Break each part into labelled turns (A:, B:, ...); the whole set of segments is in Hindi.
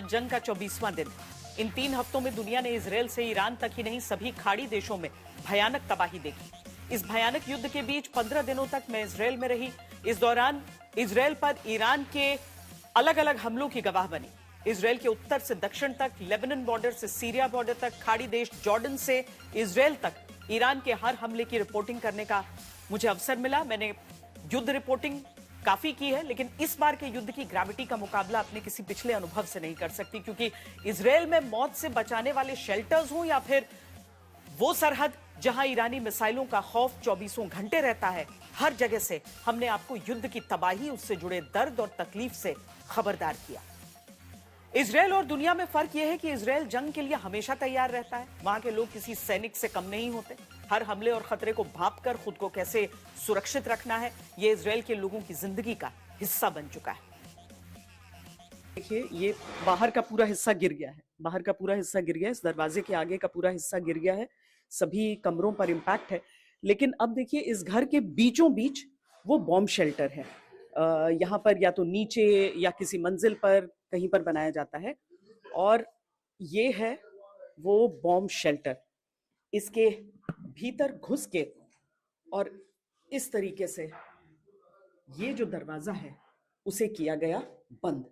A: जंग का 24वां दिन। इन 3 हफ्तों में दुनिया ने इजरायल से ईरान तक ही नहीं सभी खाड़ी देशों में भयानक तबाही देखी। इस भयानक युद्ध के बीच 15 दिनों तक मैं इजरायल में रही। इस दौरान इजरायल पर ईरान के अलग अलग हमलों की गवाह बनी। इजरायल के उत्तर से दक्षिण तक, लेबनान बॉर्डर से सीरिया बॉर्डर तक, खाड़ी देश जॉर्डन से इजरायल तक ईरान के हर हमले की रिपोर्टिंग करने का मुझे अवसर मिला। मैंने युद्ध रिपोर्टिंग काफी की है, लेकिन इस बार के युद्ध की ग्रेविटी का मुकाबला अपने किसी पिछले अनुभव से नहीं कर सकती, क्योंकि इजरायल में मौत से बचाने वाले शेल्टर्स हों या फिर वो सरहद जहां ईरानी मिसाइलों का खौफ 24 घंटे रहता है, हर जगह से हमने आपको युद्ध की तबाही, उससे जुड़े दर्द और तकलीफ से खबरदार किया। इजरायल और दुनिया में फर्क यह है कि इजरायल जंग के लिए हमेशा तैयार रहता है। वहां के लोग किसी सैनिक से कम नहीं होते। हर हमले और खतरे को भांपकर खुद को कैसे सुरक्षित रखना है, यह इजरायल के लोगों की जिंदगी का हिस्सा बन चुका है। देखिए, ये बाहर का पूरा हिस्सा गिर गया है, बाहर का पूरा हिस्सा गिर गया है, इस दरवाजे के आगे का पूरा हिस्सा गिर गया है, सभी कमरों पर इंपैक्ट है। लेकिन अब देखिए, इस घर के बीचों बीच वो बॉम्ब शेल्टर है। यहाँ पर या तो नीचे या किसी मंजिल पर कहीं पर बनाया जाता है, और ये है वो बॉम्ब शेल्टर। इसके भीतर घुस के और इस तरीके से ये जो दरवाजा है उसे किया गया बंद,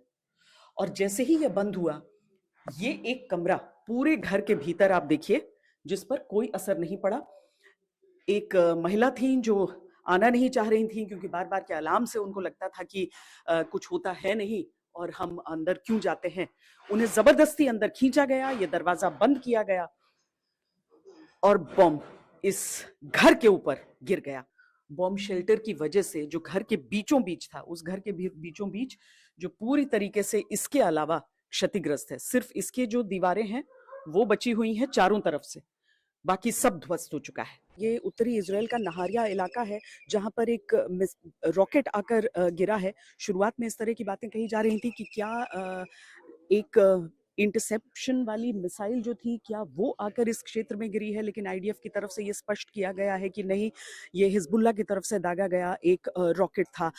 A: और जैसे ही ये बंद हुआ, ये एक कमरा पूरे घर के भीतर आप देखिए जिस पर कोई असर नहीं पड़ा। एक महिला थी जो आना नहीं चाह रही थी, क्योंकि बार बार के अलार्म से उनको लगता था कि कुछ होता है नहीं और हम अंदर क्यों जाते हैं। उन्हें जबरदस्ती अंदर खींचा गया, ये दरवाजा बंद किया गया और बॉम्ब इस घर के ऊपर गिर गया। बॉम्ब शेल्टर की वजह से जो घर के बीचों बीच था, उस घर के बीचों बीच जो पूरी तरीके से इसके अलावा क्षतिग्रस्त है। सिर्फ इसके जो दीवारें हैं वो बची हुई हैं चारों तरफ से, बाकी सब ध्वस्त हो चुका है। ये उत्तरी इजराइल का नहारिया इलाका है, जहां पर एक रॉकेट आकर गिरा है। शुरुआत में इस तरह की बातें कही जा रही थी कि क्या एक इंटरसेप्शन वाली मिसाइल जो थी, क्या वो आकर इस क्षेत्र में गिरी है, लेकिन आईडीएफ की तरफ से ये स्पष्ट किया गया है कि नहीं, ये हिजबुल्लाह की तरफ से दागा गया एक रॉकेट था।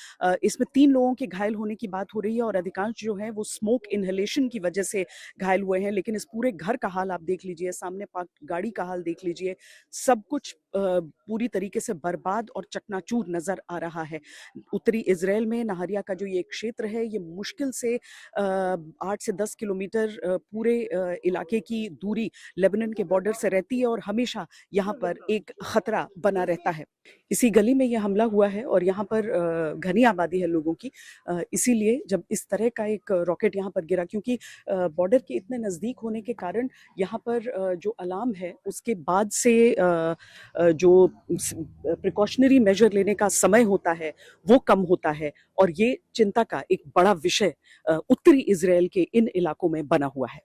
A: इसमें 3 लोगों के घायल होने की बात हो रही है और अधिकांश जो है वो स्मोक इनहेलेशन की वजह से घायल हुए हैं। लेकिन इस पूरे घर का हाल आप देख लीजिए, सामने पार्क गाड़ी का हाल देख लीजिए, सब कुछ पूरी तरीके से बर्बाद और चकनाचूर नजर आ रहा है। उत्तरी इजराइल में नहारिया का जो ये क्षेत्र है, ये मुश्किल से 8 से 10 किलोमीटर पूरे इलाके की दूरी लेबनान के बॉर्डर से रहती है, और हमेशा यहाँ पर एक खतरा बना रहता है। इसी गली में यह हमला हुआ है और यहाँ पर घनी आबादी है लोगों की, इसीलिए जब इस तरह का एक रॉकेट यहाँ पर गिरा, क्योंकि बॉर्डर के इतने नज़दीक होने के कारण यहाँ पर जो अलार्म है उसके बाद से जो प्रिकॉशनरी मेजर लेने का समय होता है वो कम होता है, और ये चिंता का एक बड़ा विषय उत्तरी इजराइल के इन इलाकों में बना हुआ है।